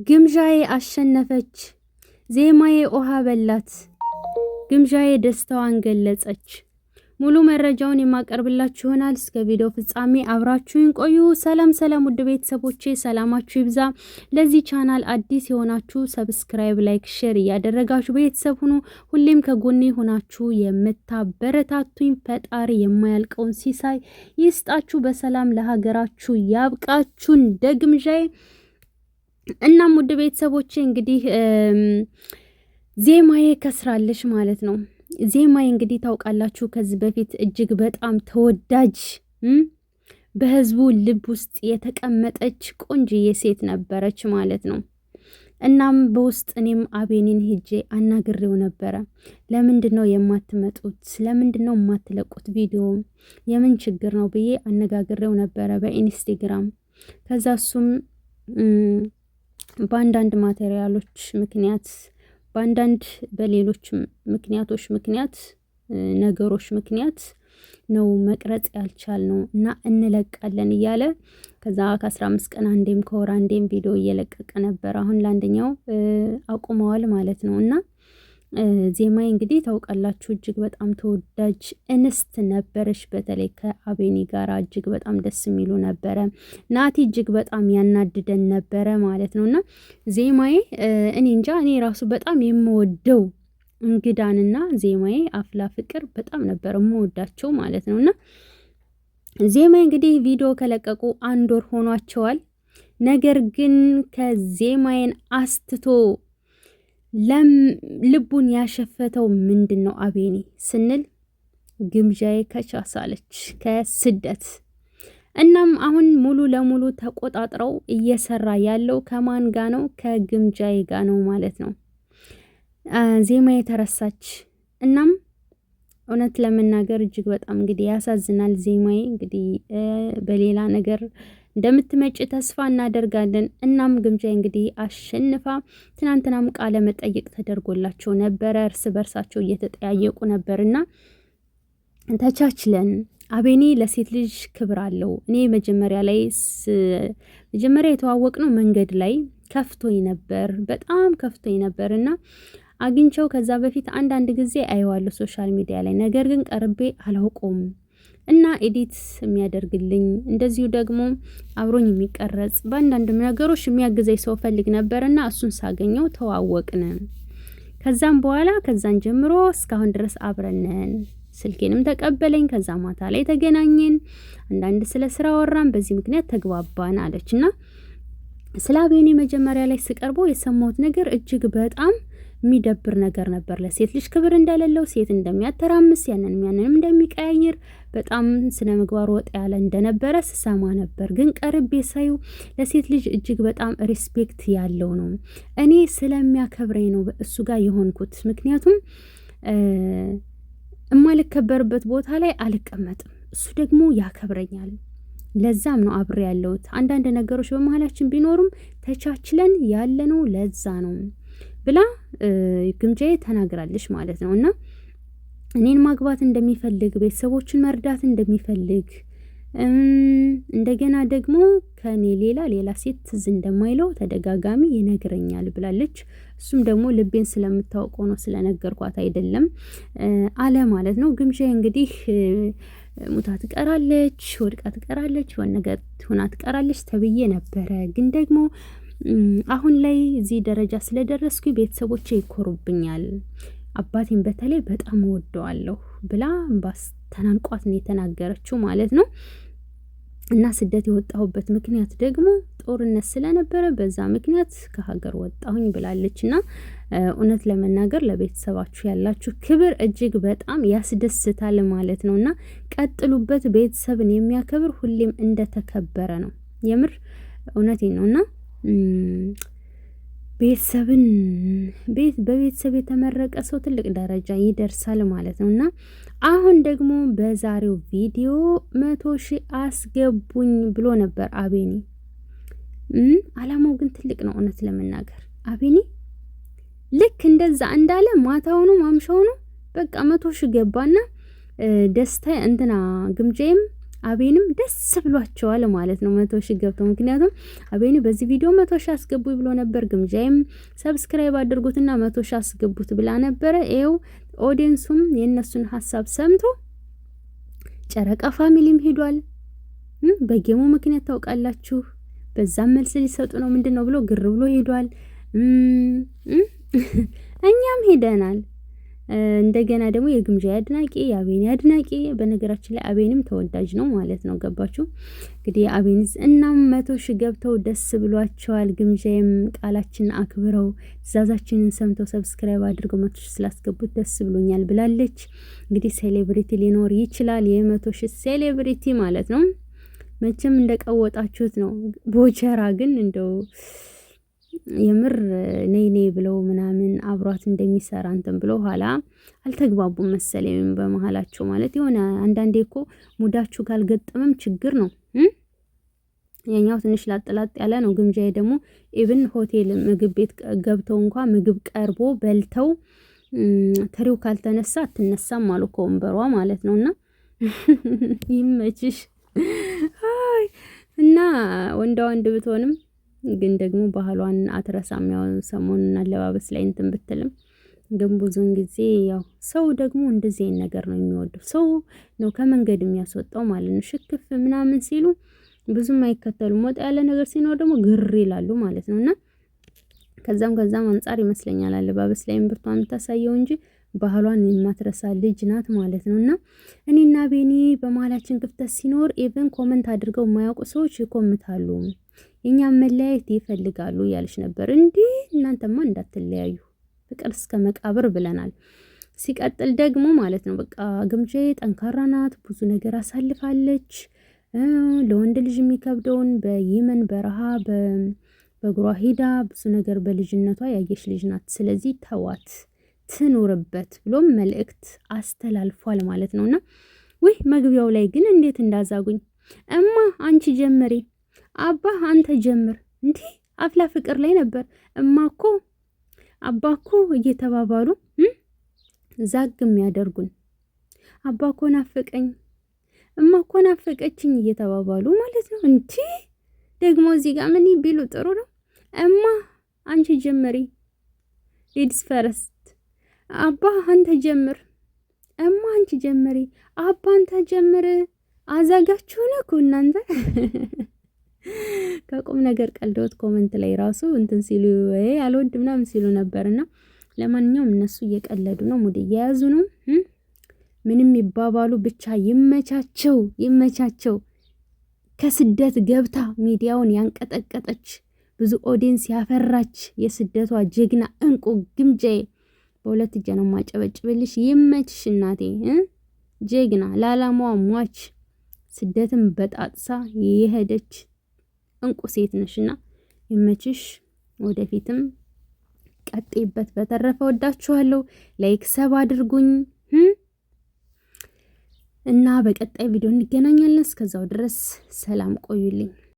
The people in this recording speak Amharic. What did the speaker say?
ግምዣዬ አሸነፈች። ዜማዬ ውሃ በላት። ግምዣዬ ደስታዋን ገለጸች። ሙሉ መረጃውን የማቀርብላችሁ ይሆናል። እስከ ቪዲዮ ፍጻሜ አብራችሁን ቆዩ። ሰላም ሰላም፣ ውድ ቤተሰቦቼ ሰላማችሁ ይብዛ። ለዚህ ቻናል አዲስ የሆናችሁ ሰብስክራይብ፣ ላይክ፣ ሼር እያደረጋችሁ ቤተሰብ ሁኑ። ሁሌም ከጎኔ ሆናችሁ የምታበረታቱኝ ፈጣሪ የማያልቀውን ሲሳይ ይስጣችሁ። በሰላም ለሀገራችሁ ያብቃችሁ። እንደ ግምዣዬ እናም ውድ ቤተሰቦቼ እንግዲህ ዜማዬ ከስራለች ማለት ነው። ዜማዬ እንግዲህ ታውቃላችሁ ከዚህ በፊት እጅግ በጣም ተወዳጅ በህዝቡ ልብ ውስጥ የተቀመጠች ቆንጅዬ ሴት ነበረች ማለት ነው። እናም በውስጥ እኔም አቤኔን ሄጄ አናግሬው ነበረ። ለምንድን ነው የማትመጡት? ለምንድን ነው የማትለቁት ቪዲዮ? የምን ችግር ነው ብዬ አነጋግሬው ነበረ በኢንስታግራም። ከዛ እሱም በአንዳንድ ማቴሪያሎች ምክንያት በሌሎች ምክንያት ነገሮች ምክንያት ነው መቅረጽ ያልቻልነው እና እንለቃለን እያለ ከዛ ከ15 ቀን አንዴም ከወር አንዴም ቪዲዮ እየለቀቀ ነበር። አሁን ለአንደኛው አቁመዋል ማለት ነው። እና ዜማዬ እንግዲህ ታውቃላችሁ እጅግ በጣም ተወዳጅ እንስት ነበረች። በተለይ ከአቤኒ ጋር እጅግ በጣም ደስ የሚሉ ነበረ። ናቲ እጅግ በጣም ያናድደን ነበረ ማለት ነው። እና ዜማዬ እኔ እንጃ እኔ ራሱ በጣም የምወደው እንግዳንና ዜማዬ አፍላ ፍቅር በጣም ነበር የምወዳቸው ማለት ነው። እና ዜማዬ እንግዲህ ቪዲዮ ከለቀቁ 1 ወር ሆኗቸዋል። ነገር ግን ከዜማዬን አስትቶ ልቡን ያሸፈተው ምንድን ነው አቤኒ ስንል ግምዣዬ ከቻሳለች ከስደት። እናም አሁን ሙሉ ለሙሉ ተቆጣጥረው እየሰራ ያለው ከማን ጋ ነው? ከግምዣዬ ጋ ነው ማለት ነው። ዜማዬ ተረሳች። እናም እውነት ለመናገር እጅግ በጣም እንግዲህ ያሳዝናል። ዜማዬ እንግዲህ በሌላ ነገር እንደምትመጪ ተስፋ እናደርጋለን። እናም ግምዣዬ እንግዲህ አሸንፋ ትናንትናም ቃለ መጠይቅ ተደርጎላቸው ነበረ። እርስ በርሳቸው እየተጠያየቁ ነበርና ተቻችለን አቤኒ ለሴት ልጅ ክብር አለው። እኔ መጀመሪያ የተዋወቅነው መንገድ ላይ ከፍቶኝ ነበር፣ በጣም ከፍቶኝ ነበርና አግኝቸው ከዛ በፊት አንዳንድ ጊዜ አየዋለሁ ሶሻል ሚዲያ ላይ፣ ነገር ግን ቀርቤ አላውቀውም እና ኤዲት የሚያደርግልኝ እንደዚሁ ደግሞ አብሮኝ የሚቀረጽ በአንዳንድ ነገሮች የሚያግዘኝ ሰው ፈልግ ነበርና እሱን ሳገኘው ተዋወቅን። ከዛን ጀምሮ እስካሁን ድረስ አብረነን። ስልኬንም ተቀበለኝ። ከዛ ማታ ላይ ተገናኘን። አንዳንድ ስለ ስራ ወራን። በዚህ ምክንያት ተግባባን አለችና ስለ አቤኒ መጀመሪያ ላይ ስቀርበው የሰማሁት ነገር እጅግ በጣም የሚደብር ነገር ነበር። ለሴት ልጅ ክብር እንደሌለው፣ ሴት እንደሚያተራምስ፣ ያንንም እንደሚቀያየር፣ በጣም ስነ ምግባር ወጥ ያለ እንደነበረ ስሰማ ነበር። ግን ቀርቤ ሳዩ ለሴት ልጅ እጅግ በጣም ሪስፔክት ያለው ነው። እኔ ስለሚያከብረኝ ነው እሱ ጋር የሆንኩት። ምክንያቱም እማልከበርበት ቦታ ላይ አልቀመጥም፣ እሱ ደግሞ ያከብረኛል። ለዛም ነው አብሬ ያለሁት። አንዳንድ ነገሮች በመሀላችን ቢኖሩም ተቻችለን ያለነው ለዛ ነው ብላ ግምጃዬ ተናግራለች ማለት ነው። እና እኔን ማግባት እንደሚፈልግ፣ ቤተሰቦችን መርዳት እንደሚፈልግ፣ እንደገና ደግሞ ከኔ ሌላ ሴት ትዝ እንደማይለው ተደጋጋሚ ይነግረኛል ብላለች። እሱም ደግሞ ልቤን ስለምታውቀው ነው፣ ስለነገርኳት አይደለም አለ ማለት ነው። ግምጃዬ እንግዲህ ሙታ ትቀራለች፣ ወድቃ ትቀራለች፣ የሆነ ነገር ሆና ትቀራለች ተብዬ ነበረ። ግን ደግሞ አሁን ላይ እዚህ ደረጃ ስለደረስኩኝ ቤተሰቦቼ ይኮሩብኛል፣ አባቴን በተለይ በጣም እወደዋለሁ ብላ ባስ ተናንቋት ነው የተናገረችው ማለት ነው። እና ስደት የወጣሁበት ምክንያት ደግሞ ጦርነት ስለነበረ በዛ ምክንያት ከሀገር ወጣሁኝ ብላለች። እና እውነት ለመናገር ለቤተሰባችሁ ያላችሁ ክብር እጅግ በጣም ያስደስታል ማለት ነው። እና ቀጥሉበት። ቤተሰብን የሚያከብር ሁሌም እንደተከበረ ነው። የምር እውነቴን ነው። እና በቤተሰብ የተመረቀ ሰው ትልቅ ደረጃ ይደርሳል ማለት ነው። እና አሁን ደግሞ በዛሬው ቪዲዮ 100,000 አስገቡኝ ብሎ ነበር አቤኒ። አላማው ግን ትልቅ ነው። እውነት ለመናገር አቤኒ ልክ እንደዛ እንዳለ ማታውኑ ማምሻውኑ በቃ 100,000 ገባና ደስታ ግምጃዬም አቤንም ደስ ብሏቸዋል ማለት ነው 100 ሺህ ገብተው። ምክንያቱም አቤኒ በዚህ ቪዲዮ 100 ሺህ አስገቡ ብሎ ነበር። ግምጃይም ሰብስክራይብ አድርጉትና 100 ሺህ አስገቡት ብላ ነበረ። ይኸው ኦዲየንሱም የነሱን ሀሳብ ሰምቶ ጨረቃ ፋሚሊም ሄዷል። በጌሙ ምክንያት ታውቃላችሁ፣ በዛም መልስ ሊሰጡ ነው ምንድነው ብሎ ግር ብሎ ሄዷል። እኛም ሄደናል። እንደገና ደግሞ የግምጃ አድናቂ የአቤኒ አድናቂ፣ በነገራችን ላይ አቤኒም ተወዳጅ ነው ማለት ነው። ገባችሁ እንግዲህ አቤኒስ እናም 100 ሺህ ገብተው ደስ ብሏቸዋል። ግምጃም ቃላችንን አክብረው ትዕዛዛችንን ሰምተው ሰብስክራይብ አድርገው 100 ሺህ ስላስገቡት ደስ ብሎኛል ብላለች። እንግዲህ ሴሌብሪቲ ሊኖር ይችላል፣ የ100 ሺህ ሴሌብሪቲ ማለት ነው። መቼም እንደቀወጣችሁት ነው። ቦቸራ ግን እንደው የምር ነይ ብለው ምናምን አብሯት እንደሚሰራ እንትን ብለው ኋላ አልተግባቡም መሰለኝ በመሃላቸው። ማለት የሆነ አንዳንዴ እኮ ሙዳችሁ ካልገጠመም ችግር ነው። የኛው ትንሽ ላጥላጥ ያለ ነው። ግምጃዬ ደግሞ ኢቭን ሆቴል ምግብ ቤት ገብተው እንኳን ምግብ ቀርቦ በልተው ትሪው ካልተነሳ አትነሳም አሉ ከወንበሯ ማለት ነውና ይመችሽ። አይ እና ወንድ ብትሆንም ግን ደግሞ ባህሏን አትረሳም። ያው ሰሞኑን አለባበስ ላይ እንትን ብትልም ግን ብዙውን ጊዜ ያው ሰው ደግሞ እንደዚህ አይነት ነገር ነው የሚወደው። ሰው ነው ከመንገድ የሚያስወጣው ማለት ነው። ሽክፍ ምናምን ሲሉ ብዙም አይከተሉም። ወጣ ያለ ነገር ሲኖር ደግሞ ግር ይላሉ ማለት ነውና ከዛም አንፃር ይመስለኛል አለባበስ ላይ ብርቷን የምታሳየው እንጂ ባህሏን የማትረሳ ልጅ ናት ማለት ነውና እኔና ቤኒ በመሀላችን ክፍተት ሲኖር ኢቭን ኮመንት አድርገው የማያውቁ ሰዎች ይኮምታሉ። የኛም መለያየት ይፈልጋሉ ያልሽ ነበር እንዴ? እናንተማ እንዳትለያዩ ፍቅር እስከ መቃብር ብለናል። ሲቀጥል ደግሞ ማለት ነው በቃ ግምጃዬ ጠንካራ ናት፣ ብዙ ነገር አሳልፋለች። ለወንድ ልጅ የሚከብደውን በየመን በረሃ በእግሯ ሂዳ ብዙ ነገር በልጅነቷ ያየሽ ልጅ ናት። ስለዚህ ተዋት ትኖርበት ብሎም መልእክት አስተላልፏል ማለት ነውና ወይ መግቢያው ላይ ግን እንዴት እንዳዛጉኝ እማ አንቺ ጀመሪ አባ አንተ ጀምር እንዴ! አፍላ ፍቅር ላይ ነበር። እማኮ አባኮ እየተባባሉ ዛግ የሚያደርጉን አባኮ ናፈቀኝ እማኮ ናፈቀችኝ እየተባባሉ ማለት ነው። እንዴ ደግሞ እዚህ ጋር ምን ቢሉ ጥሩ ነው? እማ አንቺ ጀመሪ ሌዲስ ፈረስት አባ አንተ ጀምር እማ አንቺ ጀመሪ አባ አንተ ጀምር። አዛጋችሁን እኮ እናንተ ከቁም ነገር ቀልዶት ኮመንት ላይ ራሱ እንትን ሲሉ አልወድ ምናምን ሲሉ ነበርና ለማንኛውም እነሱ እየቀለዱ ነው፣ ሙድ እየያዙ ነው። ምንም ይባባሉ ብቻ ይመቻቸው። ከስደት ገብታ ሚዲያውን ያንቀጠቀጠች ብዙ ኦዲየንስ ያፈራች የስደቷ ጀግና እንቁ ግምጃዬ በሁለት እጄ ነው ማጨበጭብልሽ። ይመችሽ እናቴ ጀግና ለዓላማዋ ሟች ስደትን በጣጥሳ የሄደች እንቁ ሴት ነሽና ይመችሽ። ወደፊትም ቀጥይበት። በተረፈ ወዳችኋለሁ። ላይክ ሰብ አድርጉኝ እና በቀጣይ ቪዲዮ እንገናኛለን። እስከዛው ድረስ ሰላም ቆዩልኝ።